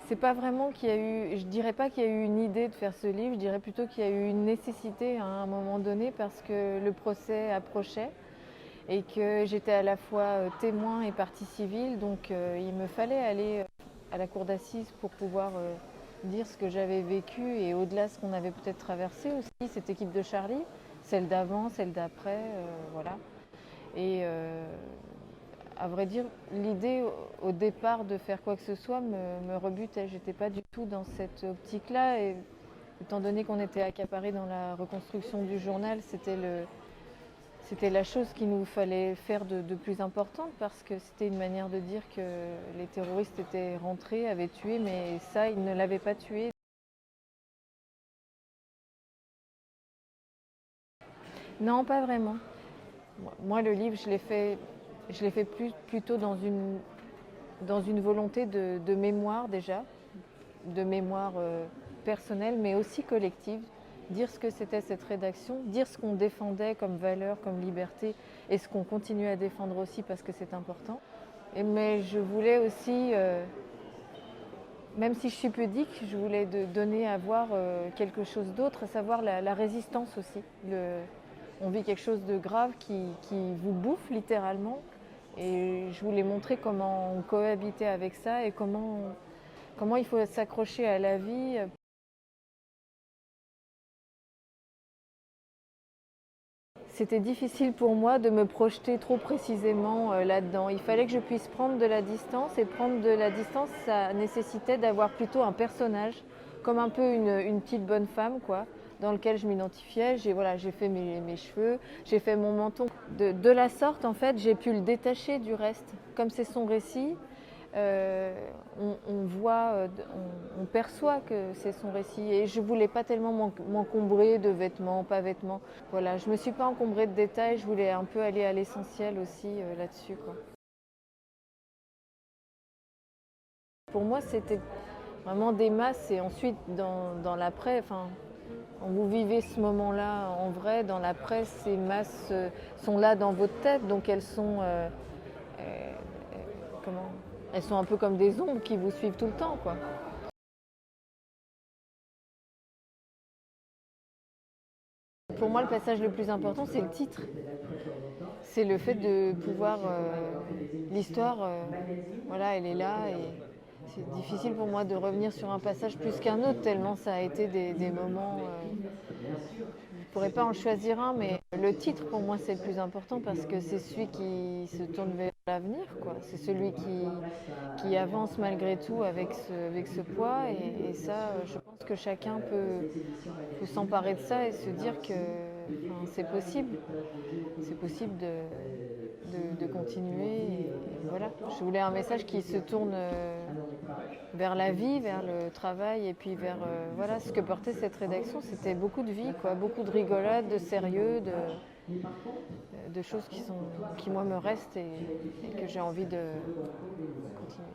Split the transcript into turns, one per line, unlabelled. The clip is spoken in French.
C'est pas vraiment qu'il y a eu, je dirais pas qu'il y a eu une idée de faire ce livre, je dirais plutôt qu'il y a eu une nécessité à un moment donné parce que le procès approchait et que j'étais à la fois témoin et partie civile, donc il me fallait aller à la cour d'assises pour pouvoir dire ce que j'avais vécu et au-delà ce qu'on avait peut-être traversé aussi, cette équipe de Charlie, celle d'avant, celle d'après, voilà. Et à vrai dire, l'idée au départ de faire quoi que ce soit me rebutait. J'étais pas du tout dans cette optique-là. Et étant donné qu'on était accaparés dans la reconstruction du journal, c'était la chose qu'il nous fallait faire de plus importante parce que c'était une manière de dire que les terroristes étaient rentrés, avaient tué, mais ça, ils ne l'avaient pas tué. Non, pas vraiment. Moi, le livre, je l'ai fait plutôt dans une volonté de mémoire déjà, de mémoire personnelle, mais aussi collective. Dire ce que c'était cette rédaction, dire ce qu'on défendait comme valeur, comme liberté, et ce qu'on continue à défendre aussi parce que c'est important. Mais je voulais aussi, même si je suis pudique, je voulais donner à voir quelque chose d'autre, à savoir la résistance aussi. On vit quelque chose de grave qui vous bouffe littéralement. Et je voulais montrer comment on cohabitait avec ça et comment il faut s'accrocher à la vie. C'était difficile pour moi de me projeter trop précisément là-dedans. Il fallait que je puisse prendre de la distance et prendre de la distance, ça nécessitait d'avoir plutôt un personnage, comme un peu une petite bonne femme, quoi, dans lequel je m'identifiais. J'ai fait mes cheveux, j'ai fait mon menton. De la sorte, en fait, j'ai pu le détacher du reste. Comme c'est son récit, euh, on voit, on perçoit que c'est son récit. Et je voulais pas tellement m'encombrer de vêtements, pas vêtements. Voilà, je me suis pas encombrée de détails. Je voulais un peu aller à l'essentiel aussi là-dessus, quoi. Pour moi, c'était vraiment des masses. Et ensuite, dans l'après, enfin, quand vous vivez ce moment-là en vrai, dans l'après, ces masses sont là dans votre tête, donc elles sont euh, comment elles sont un peu comme des ombres qui vous suivent tout le temps, quoi. Pour moi, le passage le plus important, c'est le titre. C'est le fait de pouvoir. L'histoire, voilà, elle est là et c'est difficile pour moi de revenir sur un passage plus qu'un autre, tellement ça a été des moments. Je ne pourrais pas en choisir un, mais le titre pour moi c'est le plus important parce que c'est celui qui se tourne vers l'avenir, quoi. C'est celui qui avance malgré tout avec ce poids et ça, je pense que chacun peut s'emparer de ça et se dire que enfin, c'est possible de continuer. Et voilà, je voulais un message qui se tourne vers la vie, vers le travail et puis vers voilà ce que portait cette rédaction. C'était beaucoup de vie, quoi, beaucoup de rigolade, de sérieux, de choses qui moi me restent et que j'ai envie de continuer.